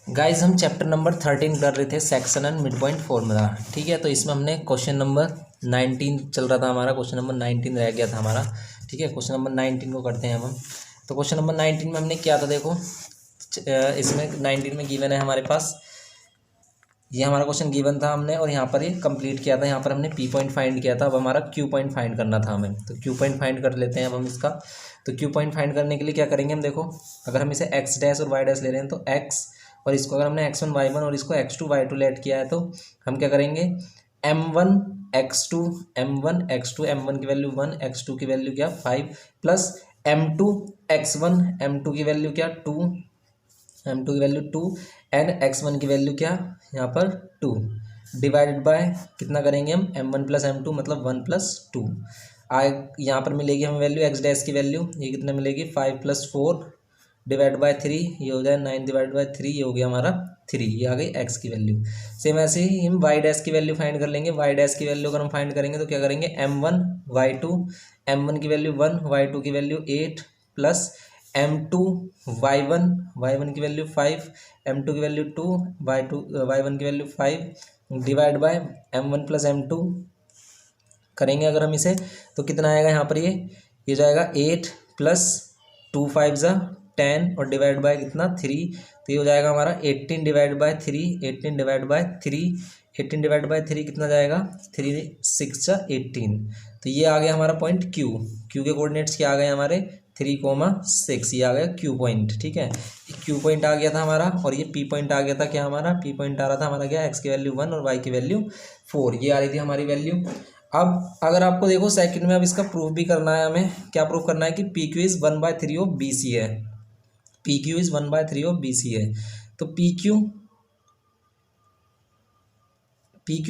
Guys हम chapter number 13 कर रहे थे, section and mid point formula. ठीक है, तो इसमें हमने क्वेश्चन नंबर 19 चल रहा था हमारा, क्वेश्चन नंबर 19 रह गया था हमारा। ठीक है, क्वेश्चन नंबर 19 को करते हैं हम। तो क्वेश्चन नंबर 19 में हमने क्या था, देखो इसमें 19 में गिवन है हमारे पास, ये हमारा क्वेश्चन गिवन था हमने और यहाँ पर ये कंप्लीट किया था। यहाँ पर हमने पी पॉइंट फाइंड किया था, अब हमारा क्यू पॉइंट फाइंड करना था हमें। तो क्यू पॉइंट फाइंड कर लेते हैं अब हम इसका। तो क्यू पॉइंट फाइंड करने के लिए क्या करेंगे हम, देखो अगर हम इसे एक्स डैश और वाई डैश ले रहे हैं तो एक्स, और इसको अगर हमने x1 y1 और इसको x2 y2 लेट किया है तो हम क्या करेंगे, m1 x2 m1 x2, m1 की वैल्यू 1, x2 की वैल्यू क्या 5, प्लस m2 x1, m2 की वैल्यू क्या 2, m2 की वैल्यू 2 एंड x1 की वैल्यू क्या यहाँ पर 2, डिवाइडेड बाय कितना करेंगे हम m1 प्लस m2 मतलब 1 प्लस 2। यहाँ पर मिलेगी हमें वैल्यू x डैश की वैल्यू, ये कितना मिलेगी 5 प्लस 4 डिवाइड बाय 3, ये हो जाए 9 डिवाइड बाय 3, ये हो गया हमारा 3, ये आ गई x की वैल्यू। सेम ऐसे ही हम y डैश की वैल्यू फाइंड कर लेंगे। y डैश की वैल्यू अगर हम फाइंड करेंगे तो क्या करेंगे, m1 y2, m1 की वैल्यू 1, y2 की value 8, plus m2 y1, y1 की वैल्यू 5, m2 की वैल्यू 2, y1 की value 5, divide by m1 plus m2 करेंगे अगर हम इसे तो कितना आएगा यहाँ पर, ये जाएगा 8 प्लस 2 5 ज़ा 10 और डिवाइड बाय कितना 3, तो ये हो जाएगा हमारा 18 divide by 3, 18 divide by 3, 18 divide by 3 कितना जाएगा 3 6 ज़ा 18। तो ये आ गया हमारा पॉइंट क्यू। क्यू के कोऑर्डिनेट्स क्या आ गए हमारे 3,6, ये आ गया क्यू पॉइंट। ठीक है, क्यू पॉइंट आ गया था हमारा, और ये पी पॉइंट आ गया था क्या हमारा, पी पॉइंट आ रहा था हमारा क्या, एक्स की वैल्यू 1 और वाई की वैल्यू 4, ये आ रही थी हमारी वैल्यू। अब अगर आपको देखो सेकंड में अब इसका प्रूफ भी करना है, हमें क्या प्रूफ करना है कि P Q is 1/3 of B C है, P Q is 1/3 of B C है। तो पी क्यू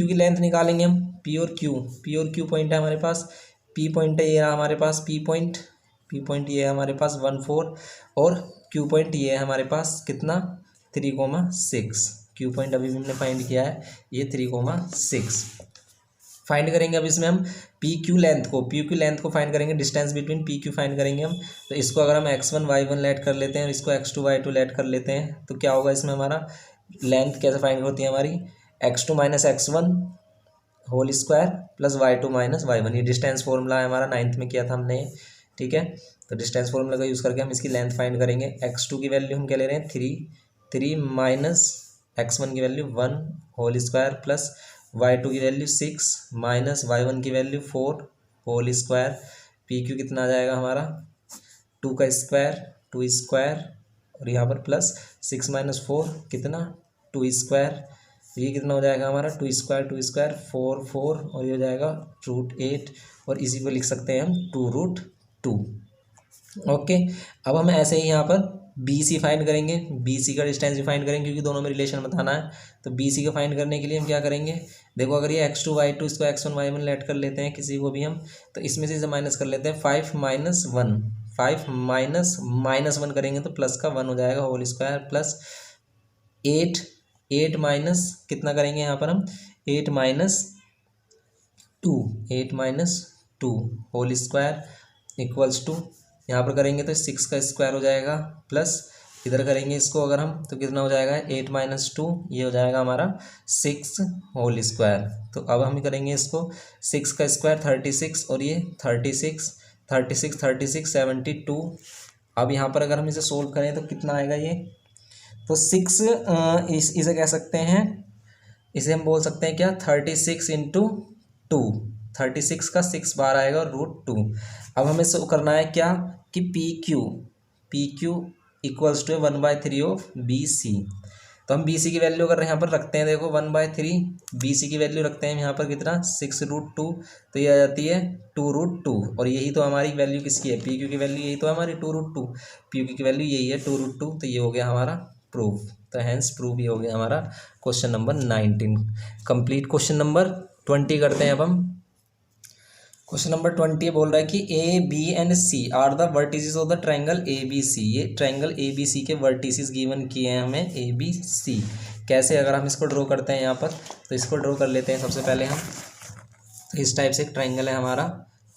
की लेंथ निकालेंगे हम, पी और क्यू पॉइंट है हमारे पास, पी पॉइंट है ये रहा हमारे पास, पी पॉइंट ये है हमारे पास 1 4, और क्यू पॉइंट ये है हमारे पास कितना 3,6। क्यू पॉइंट अभी भी हमने फाइंड किया है, ये 3,6 फाइंड करेंगे। अब इसमें हम पी क्यू लेंथ को फाइंड करेंगे, distance between P Q find करेंगे हम। तो इसको अगर हम x1 y1 लेट कर लेते हैं और इसको x2 y2 लेट कर लेते हैं तो क्या होगा, इसमें हमारा लेंथ कैसे फाइंड होती है हमारी, x2 minus x1 whole square plus y2 minus y1, ये डिस्टेंस फॉर्मूला है हमारा, 9th में किया था हमने। ठीक है, तो डिस्टेंस फॉर्मूला का यूज़ करके हम इसकी लेंथ फाइंड करेंगे। x2 की वैल्यू हम क्या ले रहे हैं 3 माइनस x1 की value 1 whole square plus y2 की वैल्यू 6 माइनस y1 की value 4 whole square. P Q कितना आ जाएगा हमारा 2 का स्क्वायर और यहाँ पर प्लस 6 माइनस 4 कितना 2 स्क्वायर, ये कितना हो जाएगा हमारा 2 स्क्वायर 4 4, और ये हो जाएगा √8, और इसी को लिख सकते हैं हम 2√2। ओके, अब हम ऐसे ही यहाँ पर बी सी फाइंड करेंगे, बी सी का डिस्टेंस भी फाइंड करेंगे क्योंकि दोनों में रिलेशन बताना है। तो बी सी का फाइंड करने के लिए हम क्या करेंगे, देखो अगर ये x2 y2 इसको x1 y1 लेट कर लेते हैं किसी को भी हम, तो इसमें से इसे माइनस कर लेते हैं 5 माइनस 1 करेंगे तो प्लस का 1 हो जाएगा होल स्क्वायर, प्लस 8 माइनस कितना करेंगे यहाँ पर हम 8 minus 2 whole square equals to, यहाँ पर करेंगे तो 6 का स्क्वायर हो जाएगा, प्लस इधर करेंगे इसको अगर हम तो कितना हो जाएगा 8 माइनस 2, ये हो जाएगा हमारा 6 होल स्क्वायर। तो अब हम करेंगे इसको 6 का स्क्वायर 36, और ये 36 72। अब यहाँ पर अगर हम इसे सोल्व करें तो कितना आएगा ये, तो 6 इसे कह सकते हैं, इसे हम बोल सकते हैं क्या 36 इंटू 2, 36 का 6 बार आएगा और √2। अब हमें शो करना है क्या कि P Q equals to 1/3 of B C. तो हम बी सी की वैल्यू अगर यहाँ पर रखते हैं, देखो 1/3 बी सी की वैल्यू रखते हैं यहाँ पर कितना 6√2, तो ये आ जाती है 2√2, और यही तो हमारी वैल्यू किसकी है, पी क्यू की वैल्यू यही तो है हमारी 2√2, पी क्यू की वैल्यू यही है 2√2। तो ये हो गया हमारा प्रूफ, तो हैंस प्रूफ ही हो गया हमारा question number 19 complete. Question number 20 करते हैं अब हम। क्वेश्चन नंबर 20 बोल रहा है कि A B and C are the vertices of the triangle A B C, ये ट्रायंगल ए बी सी के वर्टिसेस गिवन किए हैं हमें ए बी सी। कैसे, अगर हम इसको ड्रॉ करते हैं यहाँ पर, तो इसको ड्रॉ कर लेते हैं सबसे पहले हम। तो इस टाइप से एक ट्रायंगल है हमारा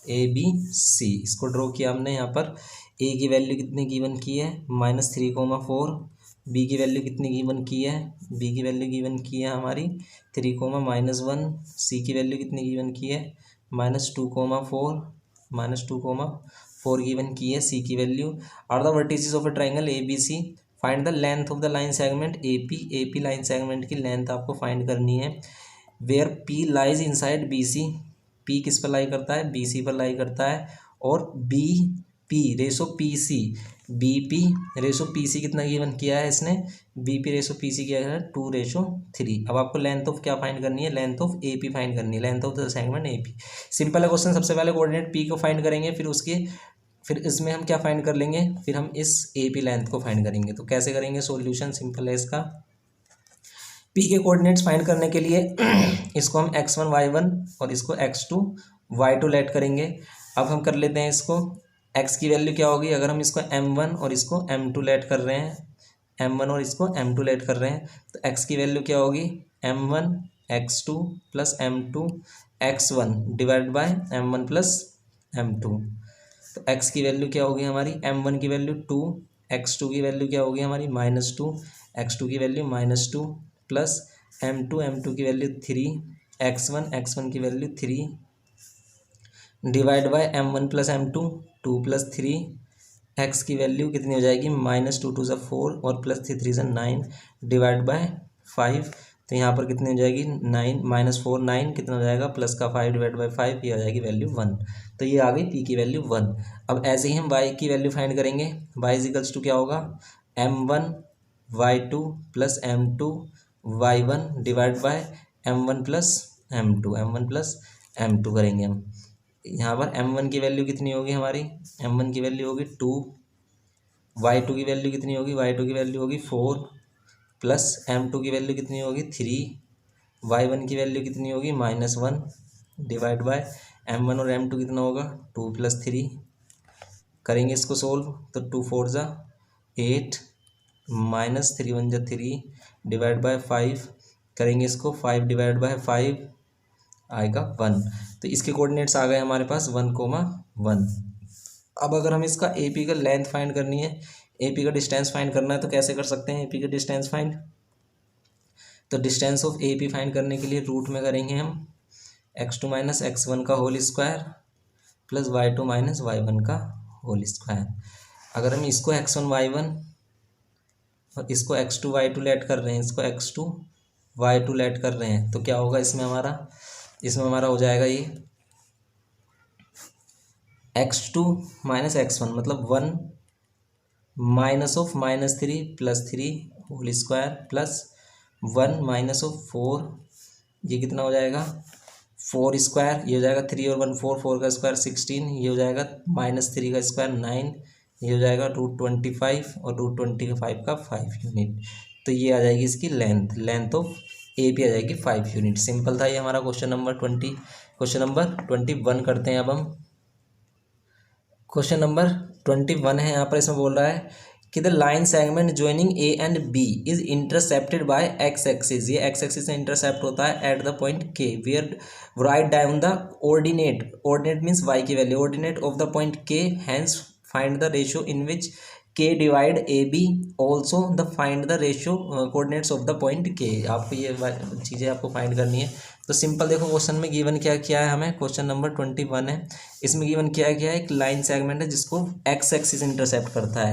ए बी सी, इसको ड्रॉ किया हमने। यहाँ पर ए की वैल्यू कितनी गिवन की है -3,4, बी की वैल्यू कितनी गिवन की है, बी की वैल्यू गिवन की है हमारी 3, -1। सी की वैल्यू कितनी गिवन की है -2, -4 गिवन की है सी की value. Are the vertices of a triangle A B C, find the length of the line segment A P line segment की लेंथ आपको फाइंड करनी है। Where P lies inside B C, P किस पर लाई करता है, B C पर लाई करता है। और B P ratio P C, B P ratio P C कितना गिवन किया है इसने, B P ratio P C किया है 2:3। अब आपको लेंथ ऑफ क्या फाइंड करनी है, length of A P find करनी है, length of the segment A P. Simple है क्वेश्चन। सबसे पहले कोऑर्डिनेट पी को फाइंड करेंगे, फिर इसमें हम क्या फाइंड कर लेंगे, फिर हम इस ए पी लेंथ को फाइंड करेंगे। तो कैसे करेंगे, सॉल्यूशन सिंपल है इसका। पी के कोऑर्डिनेट्स फाइंड करने के लिए इसको हम x1 y1 और इसको x2 y2 लेट करेंगे। अब हम कर लेते हैं इसको, x की वैल्यू क्या होगी, अगर हम इसको m1 और इसको m2 लेट कर रहे हैं, m1 और इसको m2 लेट कर रहे हैं, तो x की वैल्यू क्या होगी m1 x2 plus m2 x1 divide by m1 plus m2। तो x की वैल्यू क्या होगी हमारी, m1 की वैल्यू 2, x2 की वैल्यू क्या होगी हमारी -2, x2 की वैल्यू -2 प्लस m2 की वैल्यू 3, x1 की value 3 divide by m1 plus m2 2 plus 3, x की वैल्यू कितनी हो जाएगी -2 2 4 और प्लस 3 3 9 डिवाइड बाय 5। तो यहाँ पर कितनी हो जाएगी 9 -4 9 कितना हो जाएगा प्लस का 5 डिवाइड बाई 5, ये आ जाएगी वैल्यू 1। तो ये आ गई पी की वैल्यू 1। अब ऐसे ही हम वाई की वैल्यू फाइंड करेंगे। वाई इजिकल्स टू क्या होगा m1 y2 plus m2 y1 divide by m1 plus m2 करेंगे हम। यहाँ पर m1 की वैल्यू कितनी होगी हमारी, m1 की वैल्यू होगी 2, y2 की वैल्यू कितनी होगी, y2 की वैल्यू होगी 4 प्लस m2 की वैल्यू कितनी होगी 3, y1 की वैल्यू कितनी होगी -1 डिवाइड बाय m1 और m2 कितना होगा 2 प्लस 3। करेंगे इसको सोल्व, तो 2 4 ज़ा 8 -3 1 ज़ा 3 डिवाइड बाय 5। करेंगे इसको 5 डिवाइड बाय 5 आएगा 1। तो इसके कोऑर्डिनेट्स आ गए हमारे पास 1,1। अब अगर हम इसका ए पी का लेंथ फाइंड करनी है, ए पी का डिस्टेंस फाइंड करना है, तो कैसे कर सकते हैं ए पी का डिस्टेंस फाइंड। तो distance of A P find करने के लिए रूट में करेंगे हम x2 माइनस x1 का whole square plus y2 minus y1 का होल स्क्वायर। अगर हम इसको x1 y1 और इसको x2 y2 लेट कर रहे हैं, इसको x2 y2 लेट कर रहे हैं, तो क्या होगा इसमें हमारा हो जाएगा ये x2 माइनस x1 मतलब 1 minus of -3 plus 3 whole square plus 1 minus of 4, ये कितना हो जाएगा 4 स्क्वायर, ये हो जाएगा 3 और 1 4, 4 का स्क्वायर 16, ये हो जाएगा -3 का स्क्वायर 9, ये हो जाएगा √25 और √25 का 5 यूनिट। तो ये आ जाएगी इसकी लेंथ ऑफ ए पी आ जाएगी 5 यूनिट। सिंपल था ये हमारा क्वेश्चन नंबर 21 करते हैं अब हम। क्वेश्चन नंबर 21 है, यहाँ पर इसमें बोल रहा है कि the line segment joining A and B is intercepted by X axis, ये एक्स एक्सिस से इंटरसेप्ट होता है at the point K, where write down the ordinate means Y की value, ordinate of the point K, hence find the ratio in which K divide A B, also the find the ratio coordinates of the point K. आपको ये चीज़ें आपको find करनी है। तो simple देखो question में गिवन क्या किया है हमें, क्वेश्चन नंबर 21 है, इसमें गिवन क्या है एक लाइन सेगमेंट है जिसको एक्स एक्सिस इंटरसेप्ट करता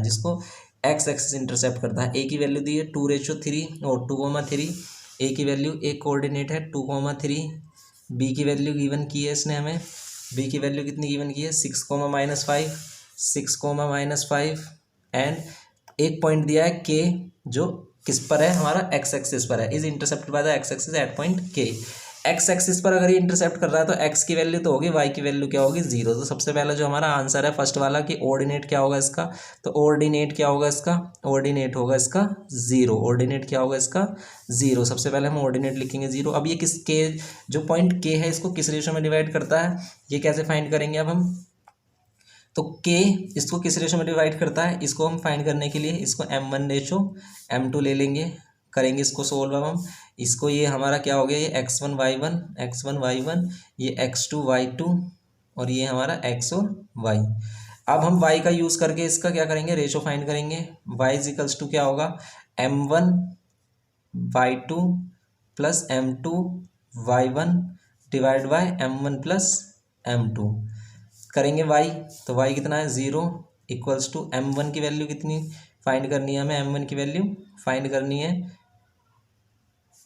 है, ए की वैल्यू दी है 2:3 और 2,3, ए की वैल्यू एक कोऑर्डिनेट है 2,3, बी की वैल्यू गिवन की है इसने हमें, बी की वैल्यू कितनी गिवन की है 6,-5 एंड एक पॉइंट दिया है के जो किस पर है हमारा एक्स एक्सिस पर है, is intercepted by the X axis at point के। एक्स एक्सिस पर अगर ये इंटरसेप्ट कर रहा है तो एक्स की वैल्यू तो होगी, वाई की वैल्यू क्या होगी 0। तो सबसे पहला जो हमारा आंसर है फर्स्ट वाला कि ऑर्डिनेट क्या होगा इसका, तो ऑर्डिनेट होगा इसका 0, ऑर्डिनेट क्या होगा इसका 0। सबसे पहले हम ऑर्डिनेट लिखेंगे 0। अब ये किस के जो पॉइंट के है इसको किस रेशो में डिवाइड करता है, ये कैसे फाइंड करेंगे अब हम, तो k इसको किस रेशो में डिवाइड करता है, इसको हम फाइंड करने के लिए इसको m1 रेशो m2 ले लेंगे, करेंगे इसको सोल्व। अब हम इसको ये हमारा क्या हो गया ये x1 y1 ये x2 y2 और ये हमारा x और y। अब हम y का यूज़ करके इसका क्या करेंगे रेशो फाइंड करेंगे, y इजिकल्स टू क्या होगा m1 y2 plus m2 y1 divide by m1 plus m2। करेंगे y, तो y कितना है 0 इक्वल्स टू m1 की वैल्यू कितनी फाइंड करनी है हमें, m1 की वैल्यू फाइंड करनी है।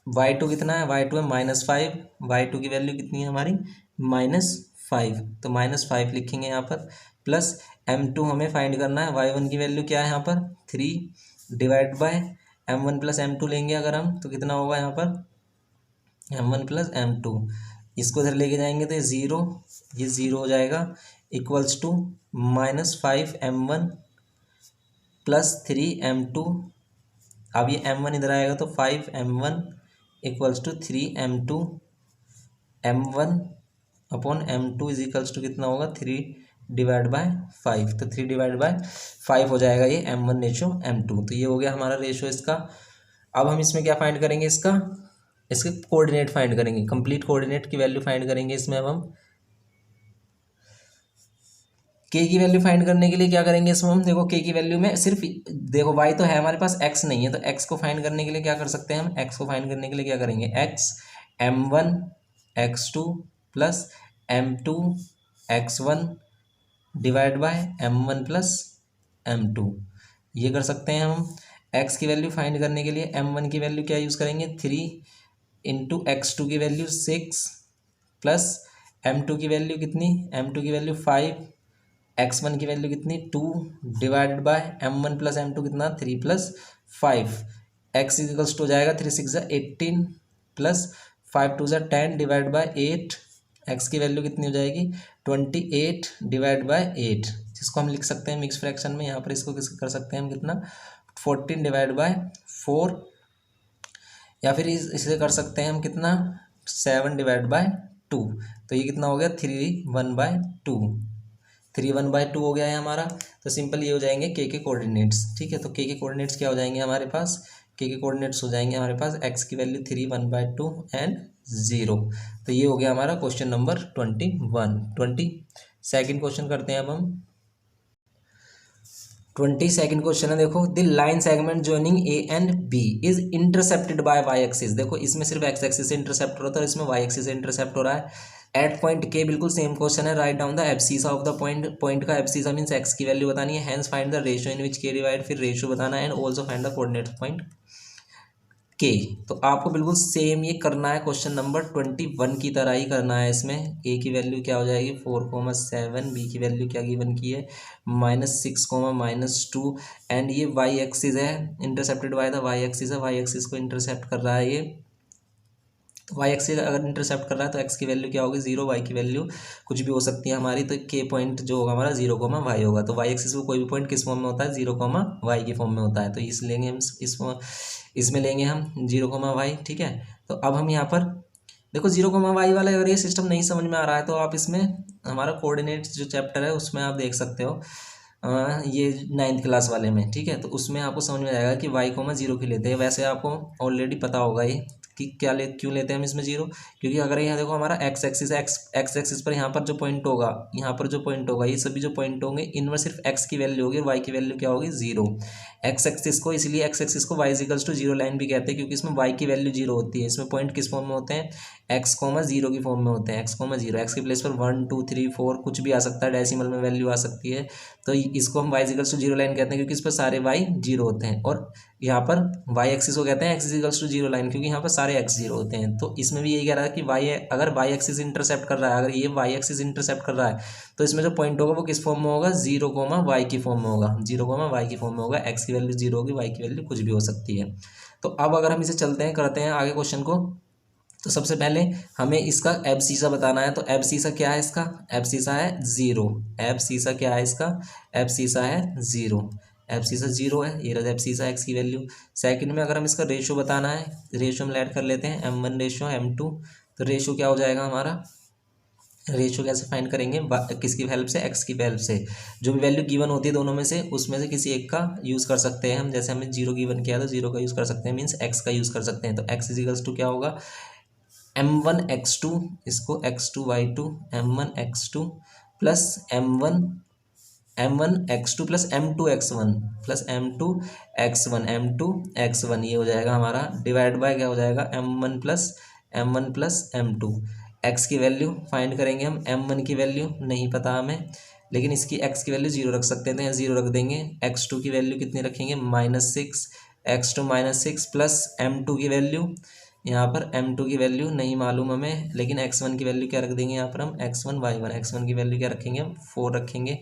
y2 कितना है, y2 है -5, y2 की वैल्यू कितनी है हमारी -5, तो -5 लिखेंगे यहाँ पर, प्लस m2 हमें फाइंड करना है, y1 की वैल्यू क्या है यहाँ पर 3 divide by m1 plus m2 लेंगे अगर हम, तो कितना होगा यहाँ पर m1 प्लस m2। इसको इधर लेके जाएंगे तो ये ज़ीरो हो जाएगा, equals to -5m1 plus 3m2। अब ये m1 इधर आएगा तो 5m1 equals to 3m2, m1 upon m2 is equals to कितना होगा 3 डिवाइड बाय 5, तो 3 डिवाइड बाय 5 हो जाएगा ये m1 रेशो m2। तो ये हो गया हमारा रेशो इसका। अब हम इसमें क्या फाइंड करेंगे, इसके कोऑर्डिनेट फाइंड करेंगे, कंप्लीट कोऑर्डिनेट की वैल्यू फाइंड करेंगे इसमें। अब हम के की वैल्यू फाइंड करने के लिए क्या करेंगे इसमें हम, देखो के की वैल्यू में सिर्फ देखो y तो है हमारे पास, x नहीं है, तो x को फाइंड करने के लिए क्या कर सकते हैं हम, x को फाइंड करने के लिए क्या करेंगे, x m1 x2 plus m2 x1 divide by m1 plus m2, ये कर सकते हैं हम। x की वैल्यू फाइंड करने के लिए m1 की वैल्यू क्या यूज़ करेंगे 3 इंटू x2 की वैल्यू 6 प्लस m2 की वैल्यू कितनी, m2 की वैल्यू 5, x1 की वैल्यू कितनी 2 divided by m1 plus m2 कितना 3 प्लस 5, x इक्वल्स टू हो जाएगा 3 6 18 प्लस 5 2 10 डिवाइड बाय 8, x की वैल्यू कितनी हो जाएगी 28 डिवाइड बाय 8, जिसको हम लिख सकते हैं मिक्स फ्रैक्शन में। यहाँ पर इसको किस कर सकते हैं हम कितना 14 डिवाइड बाय 4, या फिर इसे कर सकते हैं हम कितना 7 डिवाइड बाय 2, तो ये कितना हो गया 3 1 बाय 2 हो गया है हमारा। तो सिंपल ये हो जाएंगे के कोऑर्डिनेट्स, ठीक है। तो के कोऑर्डिनेट्स क्या हो जाएंगे हमारे पास, के कोऑर्डिनेट्स हो जाएंगे हमारे पास x की वैल्यू 3 1 बाय 2 एंड 0। तो ये हो गया हमारा क्वेश्चन नंबर 22nd क्वेश्चन करते हैं अब हम। 22nd क्वेश्चन है, देखो the line segment joining A and B is intercepted by Y axis. देखो इसमें सिर्फ एक्स एक्सिस से इंटरसेप्ट हो रहा था, इसमें वाई एक्सिस से इंटरसेप्ट हो रहा है। एट पॉइंट के, बिल्कुल सेम क्वेश्चन है, write down the abscissa of the point का एब्सिसा मींस एक्स की वैल्यू बतानी है, hence find the ratio in which K divide, फिर रेशियो बताना है, and also find the coordinate point K. तो आपको बिल्कुल सेम ये करना है, क्वेश्चन नंबर 21 की तरह ही करना है। इसमें ए की वैल्यू क्या हो जाएगी 4,7, बी की वैल्यू क्या गिवन की है -6,-2, एंड ये वाई एक्सिस है, intercepted by the Y axis है, वाई एक्सिस को इंटरसेप्ट कर रहा है ये। वाई एक्सिस अगर इंटरसेप्ट कर रहा है तो एक्स की वैल्यू क्या होगी 0, वाई की वैल्यू कुछ भी हो सकती है हमारी, तो के पॉइंट जो होगा हमारा 0, वाई होगा। तो वाई एक्सिस को कोई भी पॉइंट किस फॉर्म में होता है 0, वाई की फॉर्म में होता है, तो इस लेंगे हम इसमें लेंगे हम 0, वाई, ठीक है। तो अब हम यहाँ पर देखो 0, वाई वाला अगर ये सिस्टम नहीं समझ में आ रहा है तो आप इसमें हमारा कोऑर्डिनेट्स जो चैप्टर है उसमें आप देख सकते हो, ये 9th क्लास वाले में, ठीक है। तो उसमें आपको समझ में आएगा कि y,0 की लेते हैं, वैसे आपको ऑलरेडी पता होगा ये कि क्यों लेते हैं हम इसमें 0, क्योंकि अगर यहाँ देखो हमारा एक्स एक्सिस है, एक्स एक्सिस पर यहाँ पर जो पॉइंट होगा, यहाँ पर जो पॉइंट होगा, ये सभी जो पॉइंट होंगे इनमें सिर्फ x की वैल्यू होगी और y की वैल्यू क्या होगी 0। एक्स एक्सिस को इसलिए एक्स एक्सिस को y इक्वल्स टू 0 लाइन भी कहते हैं, क्योंकि इसमें y की वैल्यू 0 होती है। इसमें पॉइंट किस फॉर्म में होते हैं x,0 की फॉर्म में होते हैं, x,0, एक्स की प्लेस पर 1 2 3 4 कुछ भी आ सकता है, डेसिमल में वैल्यू आ सकती है। तो इसको हम y इक्वल्स टू 0 लाइन कहते हैं, क्योंकि इस पर सारे y 0 होते हैं, और यहाँ पर y एक्सिस को कहते हैं x इक्वल्स टू 0 लाइन, क्योंकि यहाँ पर सारे x 0 होते हैं। तो इसमें भी यही कह रहा है कि अगर y एक्सिस इंटरसेप्ट कर रहा है, अगर ये y एक्सिस इंटरसेप्ट कर रहा है तो इसमें जो पॉइंट होगा वो किस फॉर्म में होगा 0, y की फॉर्म में होगा, 0, y की फॉर्म में होगा, x की वैल्यू 0 होगी, y की वैल्यू कुछ भी हो सकती है। तो अब अगर हम इसे चलते हैं करते हैं आगे क्वेश्चन को, तो सबसे पहले हमें इसका एब्सिसा बताना है। तो एब्सिसा क्या है इसका, एब्सिसा है 0, एब्सिसा क्या है इसका, एब्सिसा है 0, एब्सिसा 0 है, ये रहा एब्सिसा एक्स की वैल्यू। सेकंड में अगर हम इसका रेशो बताना है, रेशो हम ऐड कर लेते हैं m1 रेशो m2, तो रेशो क्या हो जाएगा हमारा, रेशो कैसे फाइंड करेंगे, किसकी हेल्प से, एक्स की हेल्प से। जो भी वैल्यू गिवन होती है दोनों में से, उसमें से किसी एक का यूज़ कर सकते हैं हम, जैसे हमें 0 गिवन किया तो 0 का यूज़ कर सकते हैं, मीन्स एक्स का यूज़ कर सकते हैं। तो एक्स इजिकल्स टू क्या होगा m1 x2, इसको x2 y2 m1 x2 plus m1 m1 x2 plus m2 x1 plus m2 x1 ये हो जाएगा हमारा, डिवाइड बाय क्या हो जाएगा m1 प्लस m2। x की वैल्यू फाइंड करेंगे हम, m1 की वैल्यू नहीं पता हमें, लेकिन इसकी x की वैल्यू 0 रख सकते हैं, तो यहाँ 0 रख देंगे। x2 की वैल्यू कितनी रखेंगे, -6, x2 -6 प्लस m2 की वैल्यू, यहाँ पर m2 की वैल्यू नहीं मालूम हमें, लेकिन x1 की वैल्यू क्या रख देंगे यहाँ पर हम, x1 की वैल्यू क्या रखेंगे हम, 4 रखेंगे।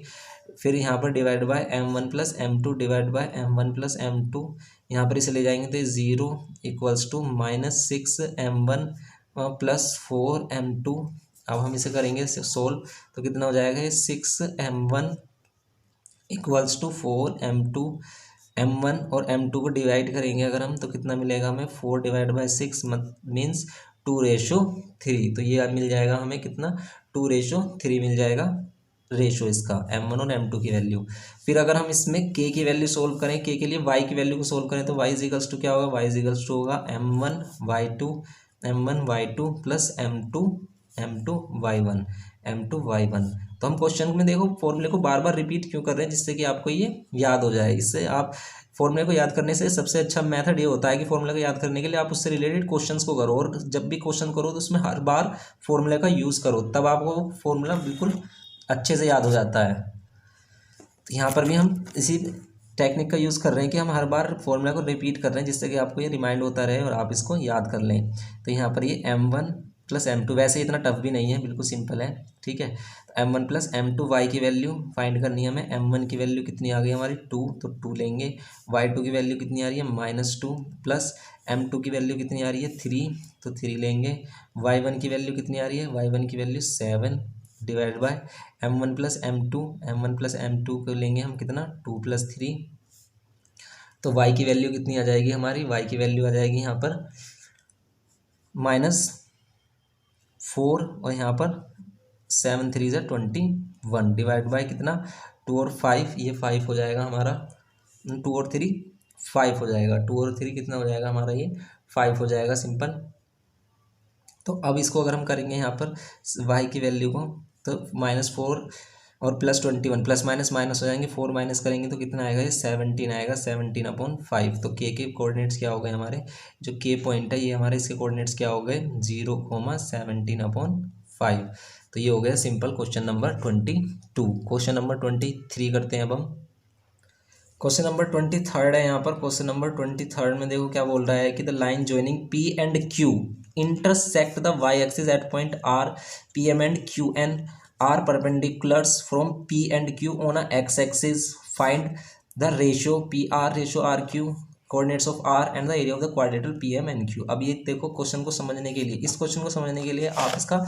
फिर यहाँ पर divide by m1 plus m2 divide by m1 plus m2, यहाँ पर इसे ले जाएंगे तो 0 equals to -6m1 plus 4m2। अब हम इसे करेंगे सोल्व, तो कितना हो जाएगा ये 6m1 equals to 4m2। m1 और m2 को डिवाइड करेंगे अगर हम, तो कितना मिलेगा हमें, 4 डिवाइड बाई 6 मीन्स 2:3। तो ये मिल जाएगा हमें कितना, 2:3 मिल जाएगा रेशो इसका, m1 और m2 की वैल्यू। फिर अगर हम इसमें k की वैल्यू सोल्व करें, k के लिए y की वैल्यू को सोल्व करें, तो y इजिकल्स टू क्या होगा, y इजिकल्स टू होगा m1y2 प्लस m2y1। तो हम क्वेश्चन में देखो फॉर्मूले को बार बार रिपीट क्यों कर रहे हैं, जिससे कि आपको ये याद हो जाए। इससे आप फॉर्मूले को याद करने से सबसे अच्छा मेथड ये होता है कि फॉर्मूले को याद करने के लिए आप उससे रिलेटेड क्वेश्चंस को करो, और जब भी क्वेश्चन करो तो उसमें हर बार फॉर्मूले का यूज़ करो, तब आपको फॉर्मूला बिल्कुल अच्छे से याद हो जाता है। तो यहाँ पर भी हम इसी टेक्निक का यूज़ कर रहे हैं कि हम हर बार फॉर्मूला को रिपीट कर रहे हैं, जिससे कि आपको ये रिमाइंड होता रहे और आप इसको याद कर लें। तो यहाँ पर ये m1 प्लस m2, वैसे इतना टफ भी नहीं है, बिल्कुल सिंपल है, ठीक है। तो m1 प्लस m2 y की वैल्यू फाइंड करनी है हमें। m1 की वैल्यू कितनी आ गई हमारी 2, तो 2 लेंगे। y2 की वैल्यू कितनी आ रही है -2, प्लस m2 की वैल्यू कितनी आ रही है 3, तो 3 लेंगे। y1 की वैल्यू कितनी आ रही है, y1 की value 7 divide by m1 plus m2 को लेंगे हम कितना, 2 + 3। तो y की वैल्यू कितनी आ जाएगी हमारी, y की वैल्यू आ जाएगी यहाँ पर -4, और यहाँ पर 7 3 = 21 डिवाइड बाय कितना, 2 और 5, ये 5 हो जाएगा हमारा, 2 और 3 5 हो जाएगा, 2 और 3 कितना हो जाएगा हमारा, ये 5 हो जाएगा, सिंपल। तो अब इसको अगर हम करेंगे यहाँ पर y की वैल्यू को, तो -4 और +21, प्लस माइनस माइनस हो जाएंगे, 4 माइनस करेंगे तो कितना आएगा, ये 17 आएगा, 17/5। तो k के कोऑर्डिनेट्स क्या हो गए हमारे, जो k पॉइंट है ये हमारे, इसके कोऑर्डिनेट्स क्या हो गए, 0,17/5। तो ये हो गया simple question number 22। Question number 23 करते हैं अब हम। क्वेश्चन नंबर 23 है यहाँ पर। क्वेश्चन नंबर 23 में देखो क्या बोल रहा है कि the line joining P and Q intersect the y axis at point R, PM and QN are perpendiculars from P and Q on a x axis. Find the ratio PR ratio RQ, coordinates of R and the area of the quadrilateral PM and Q। अब ये देखो question को समझने के लिए, इस question को समझने के लिए आप इसका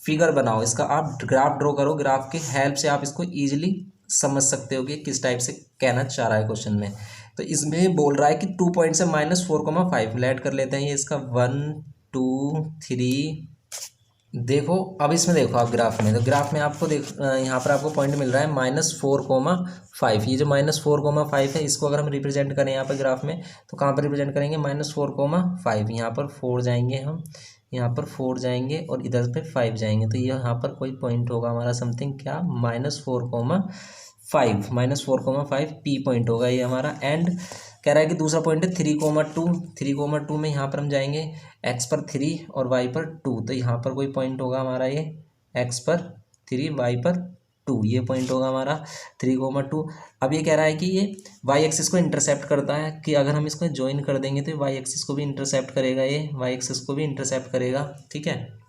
फिगर बनाओ, इसका आप ग्राफ ड्रॉ करो, ग्राफ के हेल्प से आप इसको इजीली समझ सकते हो कि किस टाइप से कहना चाह रहा है क्वेश्चन में। तो इसमें बोल रहा है कि 2 पॉइंट से -4,5 लेट कर लेते हैं, ये इसका 1 2 3। देखो अब इसमें देखो आप ग्राफ में, तो ग्राफ में आपको यहाँ पर आपको पॉइंट मिल रहा है -4,5। ये जो -4,5 है, इसको अगर हम रिप्रेजेंट करें यहाँ पर ग्राफ में, तो कहाँ पर रिप्रेजेंट करेंगे, -4,5। यहाँ पर 4 जाएंगे हम, यहाँ पर 4 जाएंगे और इधर पे 5 जाएंगे, तो ये यहाँ पर कोई पॉइंट होगा हमारा समथिंग क्या, -4,5 P पॉइंट होगा ये हमारा। एंड कह रहा है कि दूसरा पॉइंट है 3,2 में यहाँ पर हम जाएंगे x पर 3 और y पर 2, तो यहाँ पर कोई पॉइंट होगा हमारा ये x पर 3 y पर 2, ये पॉइंट होगा हमारा 3,2। अब ये कह रहा है कि ये y एक्सिस को इंटरसेप्ट करता है, कि अगर हम इसको ज्वाइन कर देंगे तो y एक्सिस को भी इंटरसेप्ट करेगा, ये y एक्सिस को भी इंटरसेप्ट करेगा, ठीक है,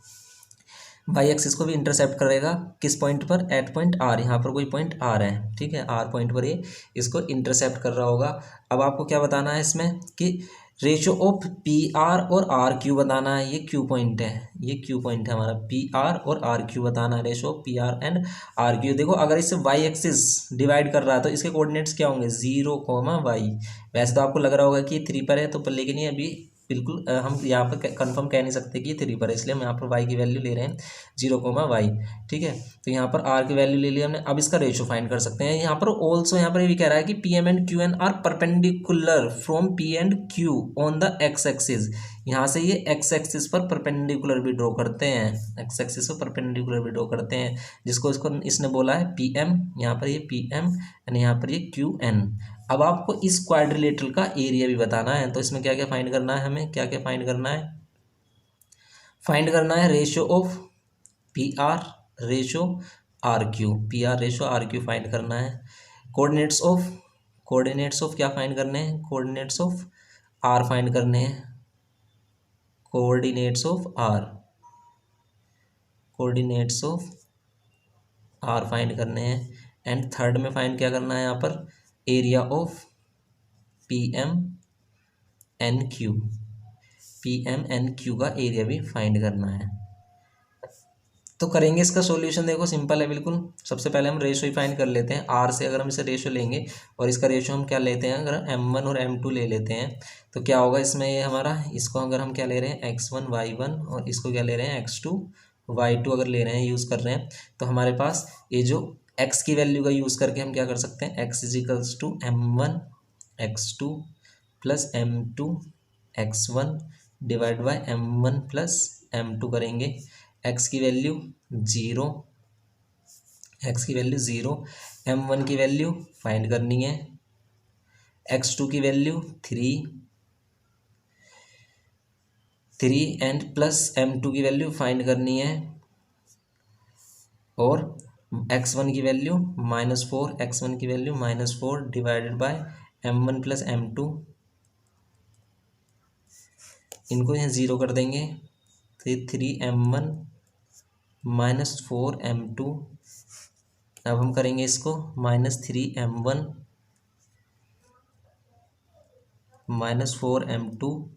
y एक्सिस को भी इंटरसेप्ट करेगा किस पॉइंट पर, एट पॉइंट R। यहाँ पर कोई पॉइंट R है, ठीक है, R पॉइंट पर ये इसको इंटरसेप्ट कर रहा होगा। अब आपको क्या बताना है इसमें कि रेशियो ऑफ PR और RQ बताना है, ये Q पॉइंट है, ये Q पॉइंट है हमारा, PR और RQ बताना है, ratio of PR and RQ। देखो अगर इससे y एक्सिस डिवाइड कर रहा है तो इसके कोऑर्डिनेट्स क्या होंगे, 0,y। वैसे तो आपको लग रहा होगा कि ये 3 पर है, तो पर लेकिन ये अभी बिल्कुल हम यहाँ पर कंफर्म कह नहीं सकते कि ये 3 पर है, इसलिए हम यहाँ पर y की वैल्यू ले रहे हैं 0,y, ठीक है। तो यहाँ पर r की वैल्यू ले लिया हमने। अब इसका रेशो फाइंड कर सकते हैं। यहाँ पर ऑल्सो यहाँ पर ये भी कह रहा है कि PM and QN are perpendicular from P and Q on the x axis. यहाँ से ये एक्स एक्सिस पर परपेंडिकुलर भी ड्रॉ करते हैं, एक्स एक्सिस पर परपेंडिकुलर भी ड्रॉ करते हैं, जिसको इसको इसने बोला है पी एम, यहाँ पर ये पी एम एंड यहाँ पर ये क्यू एन। अब आपको इस क्वाड्रिलेटरल का एरिया भी बताना है, तो इसमें क्या क्या फाइंड करना है, हमें क्या क्या फाइंड करना है, फाइंड करना है ratio of P R ratio R Q, P R ratio R Q find करना है। कोऑर्डिनेट्स ऑफ क्या फाइंड करने हैं, कोऑर्डिनेट्स ऑफ आर फाइंड करने हैं, coordinates of R, coordinates of R find करने हैं। एंड थर्ड में फाइंड क्या करना है यहाँ पर, area of P M N Q, P M N Q का एरिया भी फाइंड करना है। तो करेंगे इसका सॉल्यूशन, देखो सिंपल है बिल्कुल। सबसे पहले हम रेशो ही फाइंड कर लेते हैं, आर से अगर हम इसे रेशो लेंगे और इसका रेशो हम क्या लेते हैं, अगर m1 और m2 ले लेते हैं तो क्या होगा इसमें, ये हमारा इसको अगर हम क्या ले रहे हैं x1 y1 और इसको क्या ले रहे हैं x2 y2 अगर ले रहे हैं, यूज़ कर रहे हैं, तो हमारे पास ये जो x की वैल्यू का यूज़ करके हम क्या कर सकते हैं, x equals to m1 x2 plus m2 x1 divide by m1 plus m2 करेंगे। x की वैल्यू 0, x की वैल्यू 0, m1 की वैल्यू फाइंड करनी है, x2 की वैल्यू 3 एंड प्लस m2 की वैल्यू फाइंड करनी है, और x1 की वैल्यू -4, x1 की value -4 divided by m1 plus m2, इनको यहाँ 0 कर देंगे, तो 3m1 -4m2, अब हम करेंगे इसको -3m1 -4m2,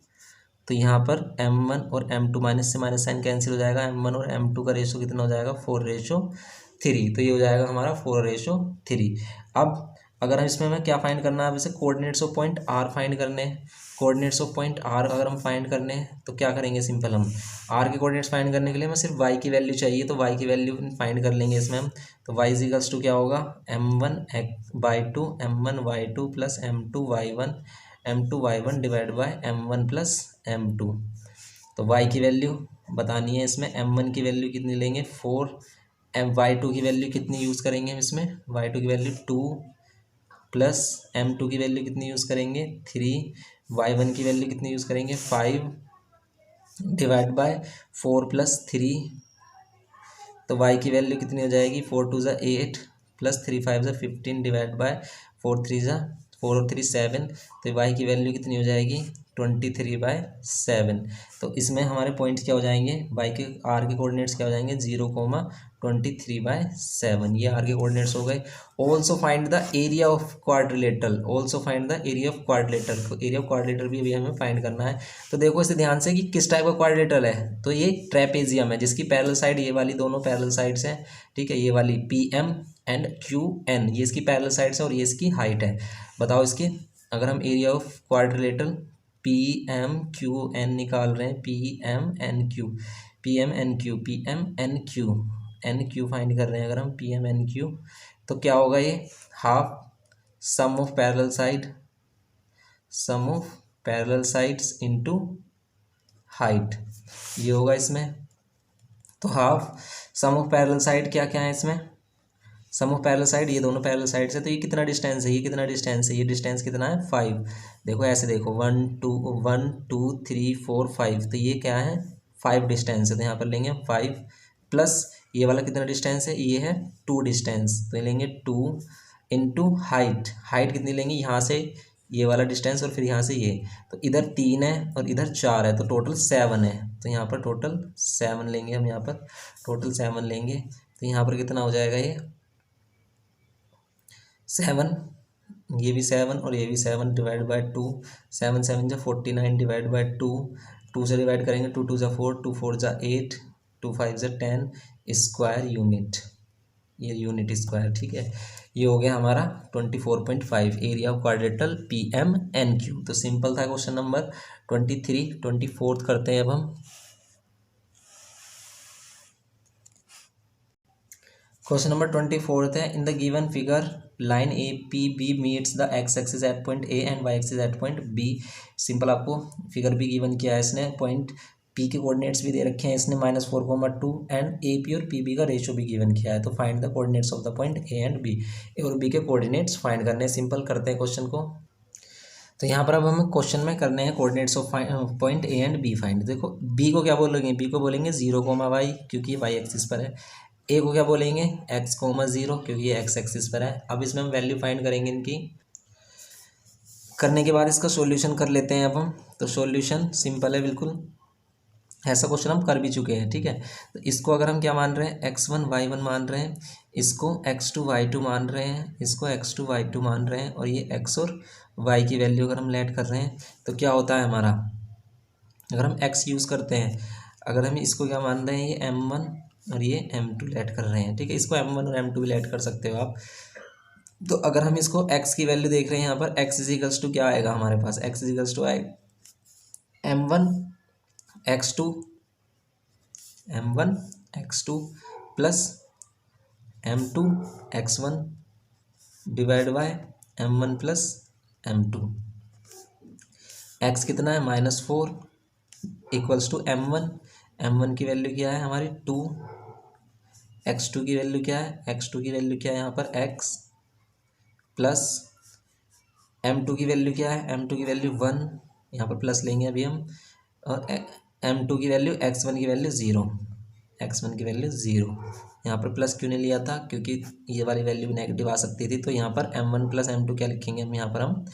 तो यहाँ पर m1 और m2 माइनस से माइनस साइन कैंसिल हो जाएगा, m1 और m2 का रेशो कितना हो जाएगा 4:3, तो ये हो जाएगा हमारा 4:3। अब अगर हम इसमें हमें क्या फाइंड करना है, अब इसे coordinates of point R find करने हैं। कोऑर्डिनेट्स ऑफ पॉइंट आर अगर हम फाइंड करने हैं तो क्या करेंगे, सिंपल हम आर के कोऑर्डिनेट्स फाइंड करने के लिए हमें सिर्फ वाई की वैल्यू चाहिए, तो वाई की वैल्यू फाइंड कर लेंगे इसमें हम। तो वाई इजिकल्स टू क्या होगा, m1/2 m1y2 plus m2y1 divide by m1 plus m2। तो y की वैल्यू बतानी है इसमें, m1 की वैल्यू कितनी लेंगे 4, y2 की वैल्यू कितनी यूज़ करेंगे हम इसमें, y2 की वैल्यू 2 प्लस m2 की वैल्यू कितनी यूज़ करेंगे 3, y1 की वैल्यू कितनी यूज़ करेंगे 5 डिवाइड बाय 4 प्लस 3, तो y की वैल्यू कितनी हो जाएगी 4 2 ज़ा 8 प्लस 3 5 ज़ा 15 डिवाइड बाय 4 3 ज़ा 4 और 3 7, तो y की वैल्यू कितनी हो जाएगी 23/7। तो इसमें हमारे पॉइंट्स क्या हो जाएंगे, y के r के कोऑर्डिनेट्स क्या हो जाएंगे 0,23/7, ये r के कोऑर्डिनेट्स हो गए। Also find the area of quadrilateral, also find the area of quadrilateral, तो एरिया ऑफ क्वाड्रिलेटरल भी अभी हमें फाइंड करना है। तो देखो इसे ध्यान से कि किस टाइप का क्वाड्रिलेटरल है, तो ये ट्रेपेजियम है जिसकी पैरेलल साइड ये वाली दोनों पैरेलल साइड्स हैं, ठीक है, ये वाली PM एंड QN ये इसकी पैरेलल साइड्स है और ये इसकी हाइट है। बताओ इसकी, अगर हम एरिया ऑफ क्वाड्रिलेटरल PMQN निकाल रहे हैं, PMNQ फाइंड कर रहे हैं अगर हम PMNQ, तो क्या होगा ये half sum of parallel sides into height, ये होगा इसमें। तो half sum of parallel side क्या क्या है इसमें, सम ऑफ पैरेलल साइड ये दोनों पैरेलल साइड से, तो ये कितना डिस्टेंस है, ये कितना डिस्टेंस है, ये डिस्टेंस कितना है 5। देखो ऐसे देखो 1 2 3 4 5, तो ये क्या है 5 डिस्टेंस है, तो यहाँ पर लेंगे 5 प्लस ये वाला कितना डिस्टेंस है, ये है 2 डिस्टेंस, तो लेंगे 2 इंटू हाइट, हाइट कितनी लेंगे यहाँ से ये वाला डिस्टेंस और फिर यहाँ से ये, तो इधर 3 है और इधर 4 है, तो टोटल 7 है, तो यहाँ पर टोटल 7 लेंगे हम, यहाँ पर टोटल 7 लेंगे, तो यहाँ पर कितना हो जाएगा ये 7, ये भी 7 और ये भी 7 डिवाइड बाय 2, 7 7 जा 49 डिवाइड बाय 2, 2 से डिवाइड करेंगे 2 2 जा 4, 2 4 जा 8, 2 5 जा 10 स्क्वायर यूनिट, ये यूनिट स्क्वायर, ठीक है। ये हो गया हमारा 24.5 एरिया ऑफ क्वाड्रेटल PMNQ। तो सिंपल था क्वेश्चन नंबर 23। 24 करते हैं अब हम। क्वेश्चन नंबर 24 है, in the given figure line A P B meets the X axis at point A and Y axis at point B. Simple, आपको figure भी given किया है इसने, पॉइंट पी के कोऑर्डिनेट्स भी दे रखे हैं इसने -4,2 एंड ए पी और पी बी का रेशो भी गिवन किया है। तो find the coordinates of the point A and B. A और बी के कोऑर्डिनेट्स फाइंड करने हैं। सिंपल करते हैं क्वेश्चन को। तो यहाँ पर अब हमें क्वेश्चन में करने हैं coordinates of point A and B find. देखो बी को क्या बोलेंगे, बी को बोलेंगे 0,y क्योंकि ये वाई एक्सिस पर है। ए को क्या बोलेंगे, x,0 क्योंकि ये एक्स एक्सिस पर है। अब इसमें हम वैल्यू फाइंड करेंगे इनकी। करने के बाद इसका सॉल्यूशन कर लेते हैं अब हम। तो सॉल्यूशन सिंपल है बिल्कुल, ऐसा क्वेश्चन हम कर भी चुके हैं, ठीक है। तो इसको अगर हम क्या मान रहे हैं, x1 y1 मान रहे हैं, इसको x2 y2 मान रहे हैं, इसको x2 y2 मान रहे हैं, और ये x और y की वैल्यू अगर हम लेट कर रहे हैं तो क्या होता है हमारा, अगर हम x यूज़ करते हैं, अगर हम इसको क्या मान रहे हैं, ये m1 और ये m2 लेट कर रहे हैं, ठीक है। इसको m1 और m2 भी लेट कर सकते हो आप। तो अगर हम इसको x की वैल्यू देख रहे हैं यहाँ पर, x इजिकल्स टू क्या आएगा हमारे पास, x इजिकल्स टू आएगा m1 x2 plus m2 x1 divide by m1 plus m2। x कितना है -4 इक्वल्स टू m1 की वैल्यू क्या है हमारी 2, x2 की वैल्यू क्या है, x2 की वैल्यू क्या है यहाँ पर x, प्लस m2 की वैल्यू क्या है, m2 की वैल्यू 1, यहाँ पर प्लस लेंगे अभी हम, और m2 की वैल्यू x1 की वैल्यू 0, x1 की वैल्यू 0। यहाँ पर प्लस क्यों नहीं लिया था, क्योंकि ये वाली वैल्यू नेगेटिव आ सकती थी। तो यहाँ पर m1 प्लस m2 क्या लिखेंगे हम, यहाँ पर हम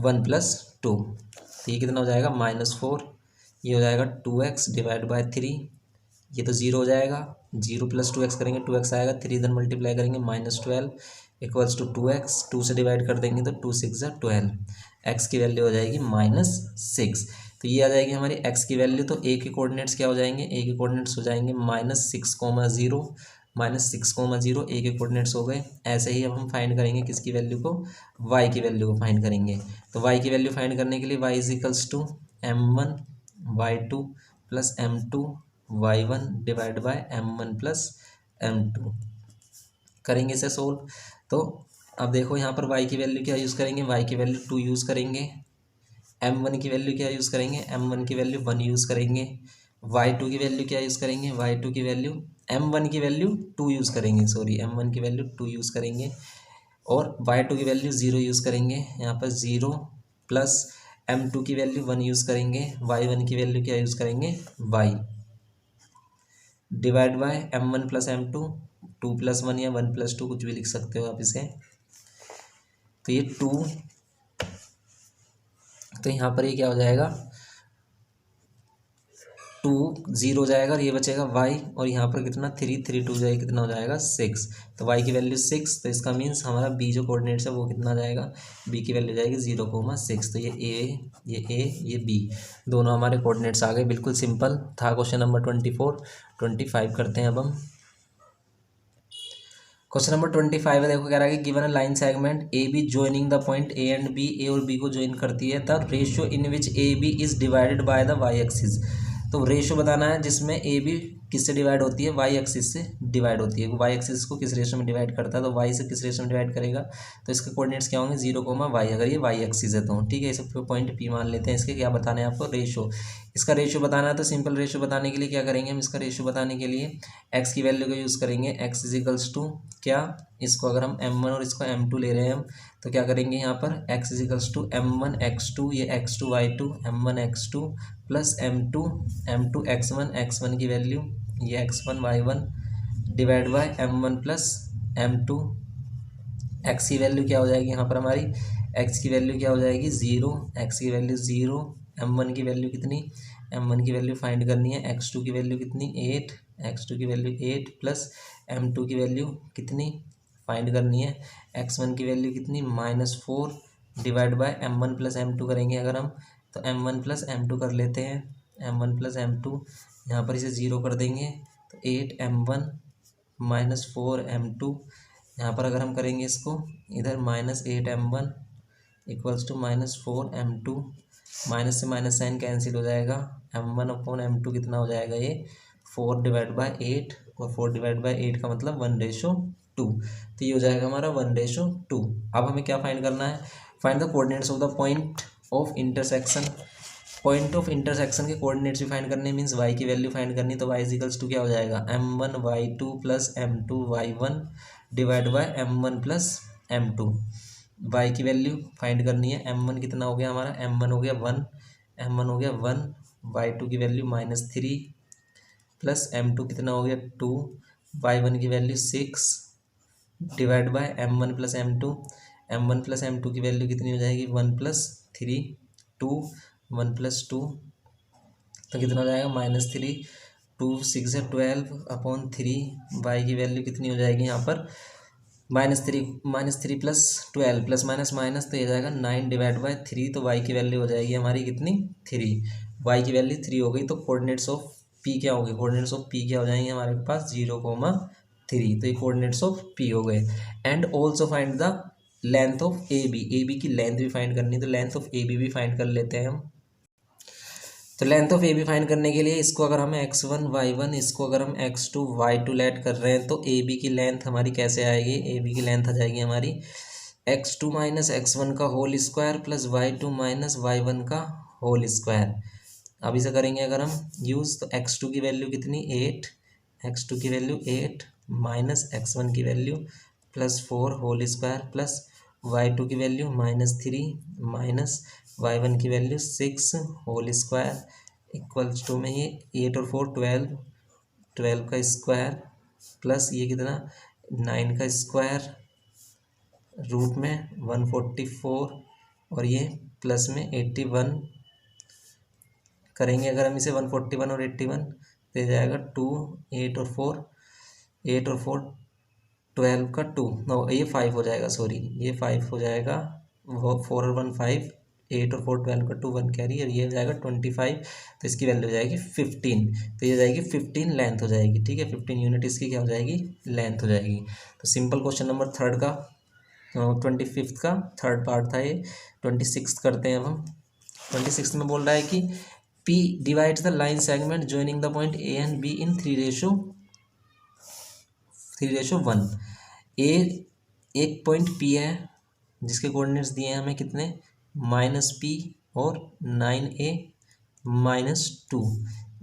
1 प्लस 2। तो ये कितना हो जाएगा -4, ये हो जाएगा 2x डिवाइड बाय 3, ये तो 0 हो जाएगा, 0 प्लस 2x करेंगे 2x आएगा, 3 इधर मल्टीप्लाई करेंगे -12 इक्वल्स टू 2x, 2 से डिवाइड कर देंगे तो 2 6 12, x की वैल्यू हो जाएगी -6। तो ये आ जाएगी हमारी x की वैल्यू। तो a के कोऑर्डिनेट्स क्या हो जाएंगे, a के कोऑर्डिनेट्स हो जाएंगे -6,0, -6,0 a के कोऑर्डिनेट्स हो गए। ऐसे ही अब हम फाइंड करेंगे किसकी वैल्यू को, y की वैल्यू को फाइंड करेंगे। तो y की वैल्यू फाइंड करने के लिए y equals to m1 y2 plus m2 y1 divide by m1 plus m2 करेंगे इसे सोल्व। तो अब देखो यहाँ पर y की वैल्यू क्या यूज़ करेंगे, y की वैल्यू 2 यूज़ करेंगे, m1 की वैल्यू क्या यूज़ करेंगे, m1 की वैल्यू 1 यूज़ करेंगे, y2 की वैल्यू क्या यूज़ करेंगे, y2 की वैल्यू m1 की वैल्यू 2 यूज़ करेंगे, सॉरी m1 की वैल्यू 2 यूज़ करेंगे, और y2 की वैल्यू 0 यूज़ करेंगे, यहाँ पर 0 प्लस m2 की वैल्यू 1 यूज़ करेंगे, y1 की वैल्यू क्या यूज़ करेंगे y divide by m1 plus m2, 2 plus 1 या 1 प्लस 2 कुछ भी लिख सकते हो आप इसे। तो ये 2, तो यहाँ पर ये क्या हो जाएगा 2 0 हो जाएगा, और ये बचेगा y, और यहाँ पर कितना 3 3 2 जाएगा, कितना हो जाएगा 6। तो y की वैल्यू 6, तो इसका मीन्स हमारा b जो कोऑर्डिनेट्स है वो कितना आ जाएगा, b की वैल्यू जाएगी 0,6। तो ये b दोनों हमारे कोऑर्डिनेट्स आ गए। बिल्कुल सिंपल था क्वेश्चन नंबर 24। 25 करते हैं अब हम। क्वेश्चन नंबर 25 है, देखो कह रहा है कि given a line segment A B joining the point A and B, A और बी को ज्वाइन करती है, the ratio in which A B is divided by the Y axis. तो रेशियो बताना है जिसमें ए बी किससे डिवाइड होती है, वाई एक्सिस से डिवाइड होती है। वाई एक्सिस को किस रेशियो में डिवाइड करता है, तो वाई से किस रेशियो में डिवाइड करेगा, तो इसके कोऑर्डिनेट्स क्या होंगे 0,y, अगर ये वाई एक्सिस है तो ठीक है। इसे पॉइंट पी मान लेते हैं। इसके क्या बताना है आपको, रेशियो, इसका रेशियो बताना है। तो सिंपल रेशियो बताने के लिए क्या करेंगे हम, इसका रेशियो बताने के लिए एक्स की वैल्यू का यूज़ करेंगे, एक्स इजिकल्स टू क्या, इसको अगर हम m1 और इसको m2 ले रहे हैं हम, तो क्या करेंगे यहाँ पर x equals to m1 x2, ये x2 y2, m1 x2 plus m2 x1 की वैल्यू ये x1 y1 divide by m1 plus m2। x की वैल्यू क्या हो जाएगी यहाँ पर हमारी, x की वैल्यू क्या हो जाएगी 0, x की वैल्यू 0, m1 की वैल्यू कितनी, m1 की वैल्यू फाइंड करनी है, x2 की वैल्यू कितनी 8, x2 की वैल्यू 8 प्लस m2 की वैल्यू कितनी फाइंड करनी है, x1 की वैल्यू कितनी -4 divide by m1 plus m2 करेंगे अगर हम, तो m1 प्लस m2 कर लेते हैं, m1 प्लस m2 यहाँ पर इसे 0 कर देंगे, तो 8m1 -4 m2, यहाँ पर अगर हम करेंगे इसको इधर -8m1 equals to -4 m2, minus से माइनस साइन कैंसिल हो जाएगा, m1 अपॉन m2 कितना हो जाएगा ये 4/8, और 4/8 का मतलब 1:2। तो ये हो जाएगा हमारा 1:2। अब हमें क्या फाइंड करना है, find the coordinates of the point of intersection. Point of intersection के कोऑर्डिनेट्स भी फाइंड करने मीन्स वाई की वैल्यू फाइंड करनी, तो y इजिकल्स टू क्या हो जाएगा, m1y2 plus m2y1 divide by m1 plus m2। y की वैल्यू फाइंड करनी है, m1 कितना हो गया हमारा, m1 हो गया 1, m1 हो गया 1, y2 की वैल्यू -3 प्लस m2 कितना हो गया 2, y1 की value 6 divide by m1 plus m2। m1 plus m2 की वैल्यू कितनी हो जाएगी, 1+3 2, 1+2 तो कितना हो जाएगा -3, 2 6 है 12/3। वाई की वैल्यू कितनी हो जाएगी यहाँ पर, -3 प्लस 12 प्लस माइनस माइनस तो ये जाएगा 9/3। तो वाई की वैल्यू हो जाएगी हमारी कितनी, 3। वाई की वैल्यू 3 हो गई, तो कोऑर्डिनेट्स ऑफ पी क्या हो गए, कोऑर्डिनेट्स ऑफ पी क्या हो जाएंगे हमारे पास 0,3। तो ये कोऑर्डिनेट्स ऑफ पी हो गए। And also find the length of A B की लेंथ भी फाइंड करनी, तो लेंथ ऑफ ए बी भी फाइंड कर लेते हैं हम। तो length of A B find करने के लिए इसको अगर हम x1 y1, इसको अगर हम x2 y2 लेट कर रहे हैं, तो ए बी की लेंथ हमारी कैसे आएगी, ए बी की लेंथ आ जाएगी हमारी x2 माइनस x1 का whole square plus y2 minus y1 का होल स्क्वायर। अब इसे करेंगे अगर हम यूज़, तो x2 की वैल्यू कितनी 8, x2 की वैल्यू 8 माइनस x1 की value +4 whole square plus y2 की वैल्यू -3 माइनस y1 की value 6 whole square equals to में ये 8 और 4 12, 12 का स्क्वायर प्लस ये कितना 9 का स्क्वायर रूट में 144 और ये प्लस में 81 करेंगे अगर हम इसे 141 और 81 दे जाएगा 2, 8 और 4, 8 और 4 12 का 2 नो ये 5 हो जाएगा, सॉरी ये 5 हो जाएगा, वो 4 और 1 5, 8 और 4 12 का 2 1 कैरी और ये हो जाएगा 25। तो इसकी वैल्यू हो जाएगी 15। तो ये हो जाएगी 15 लेंथ हो जाएगी, ठीक है 15 यूनिट इसकी क्या हो जाएगी, लेंथ हो जाएगी। तो सिंपल क्वेश्चन नंबर थर्ड का 25th का थर्ड पार्ट था ये। 26 करते हैं अब हम। 26 में बोल रहा है कि P divides the line segment joining the point A and B in 3:1। ए एक पॉइंट P है जिसके कोऑर्डिनेट्स दिए हैं हमें कितने, -P और 9A -2,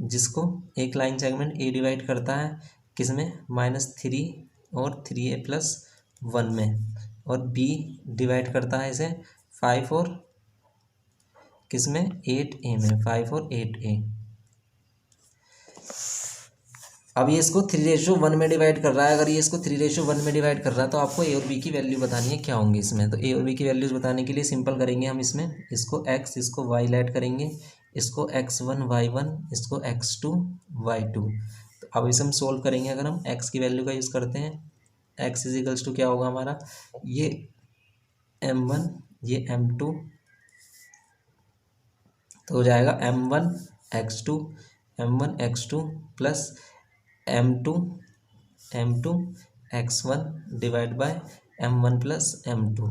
जिसको एक लाइन सेगमेंट A डिवाइड करता है किसमें, -3 और 3A+1 में, और B डिवाइड करता है इसे 5 और किसमें 8A में, 5 और 8A। अब ये इसको 3:1 में डिवाइड कर रहा है। अगर ये इसको 3:1 में डिवाइड कर रहा है तो आपको ए और बी की वैल्यू बतानी है क्या होंगी इसमें। तो ए और बी की वैल्यूज बताने के लिए सिंपल करेंगे हम इसमें, इसको x इसको y ऐड करेंगे, इसको x1 y1 इसको x2 y2। तो अब इसे हम सोल्व करेंगे। अगर हम x की वैल्यू का यूज़ करते हैं, x इजिकल्स टू क्या होगा हमारा, ये m1 ये m2, तो हो जाएगा m1 x2 plus m2 x1 divide by m1 plus m2।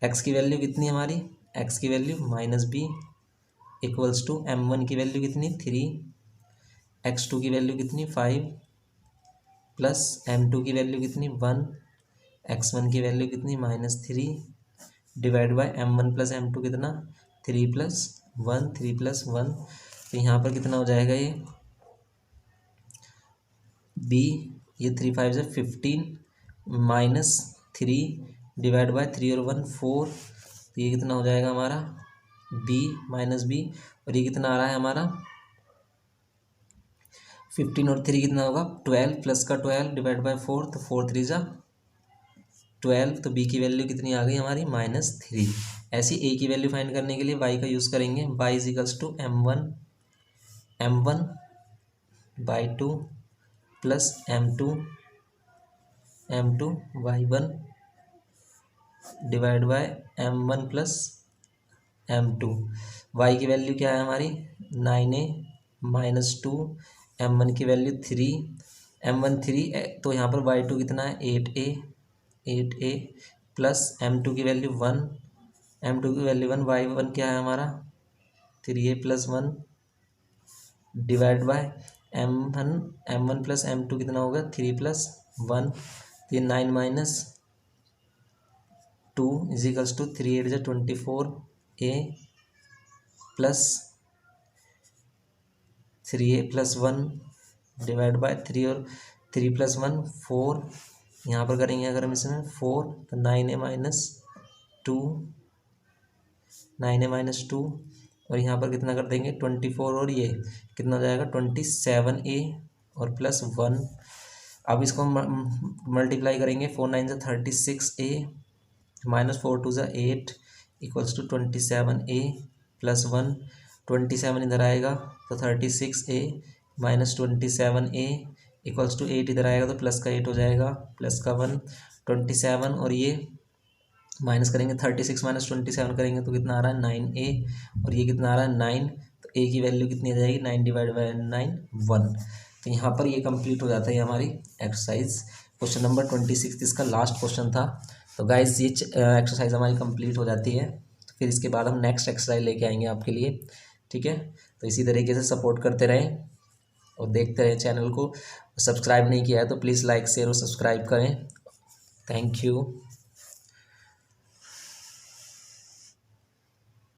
x की वैल्यू कितनी हमारी, x की value -b equals to m1 की वैल्यू कितनी 3, x2 की वैल्यू कितनी 5 प्लस m2 की वैल्यू कितनी 1, x1 की वैल्यू कितनी -3 divide by m1 plus m2 कितना 3 + 1, 3 + 1। तो यहाँ पर कितना हो जाएगा ये b, ये 3 5 से 15 -3 डिवाइड बाय 3 और 1 4। तो ये कितना हो जाएगा हमारा b -b, और ये कितना आ रहा है हमारा 15 और 3 कितना होगा 12 प्लस का 12 डिवाइड बाय 4, तो 4 3 जा 12। तो b की वैल्यू कितनी आ गई हमारी -3। ऐसी a की वैल्यू फाइंड करने के लिए y का यूज़ करेंगे, y equals to m1/2 plus m2 y1 divide by m1 plus m2। y की वैल्यू क्या है हमारी 9a -2, m1 की वैल्यू 3, m1 3, तो यहाँ पर y2 कितना है 8a प्लस m2 की वैल्यू 1, m2 की वैल्यू 1, y1 क्या है हमारा 3a + 1 divide by m1 plus m2 कितना होगा 3 प्लस 1, तो ये 9 माइनस 2 इजिकल्स टू 3 8 जो 24 a plus 3a plus 1 divide by 3, और 3 प्लस 1 4, यहाँ पर करेंगे अगर हम इसमें 4 तो 9a माइनस 2, 9a-2, और यहाँ पर कितना कर देंगे 24, और ये कितना हो जाएगा 27a और प्लस 1। अब इसको मल्टीप्लाई करेंगे, 4 9 से 36a माइनस 4 2 से 8 इक्वल्स टू 27a प्लस 1। 27 इधर आएगा तो 36a minus 27a equals to 8 इधर आएगा तो प्लस का 8 हो जाएगा, प्लस का 1 27, और ये माइनस करेंगे 36 माइनस 27 करेंगे तो कितना आ रहा है 9a, और ये कितना आ रहा है 9, तो a की वैल्यू कितनी आ जाएगी 9 डिवाइड बाई 9 1। तो यहाँ पर ये कंप्लीट हो जाता है हमारी एक्सरसाइज क्वेश्चन नंबर 26, इसका लास्ट क्वेश्चन था। तो गाइज ये एक्सरसाइज हमारी कंप्लीट हो जाती है, तो फिर इसके बाद हम नेक्स्ट एक्सरसाइज लेके आएंगे आपके लिए, ठीक है। तो इसी तरीके से सपोर्ट करते रहें और देखते रहें चैनल को। सब्सक्राइब नहीं किया है तो प्लीज़ लाइक शेयर और सब्सक्राइब करें। Thank you.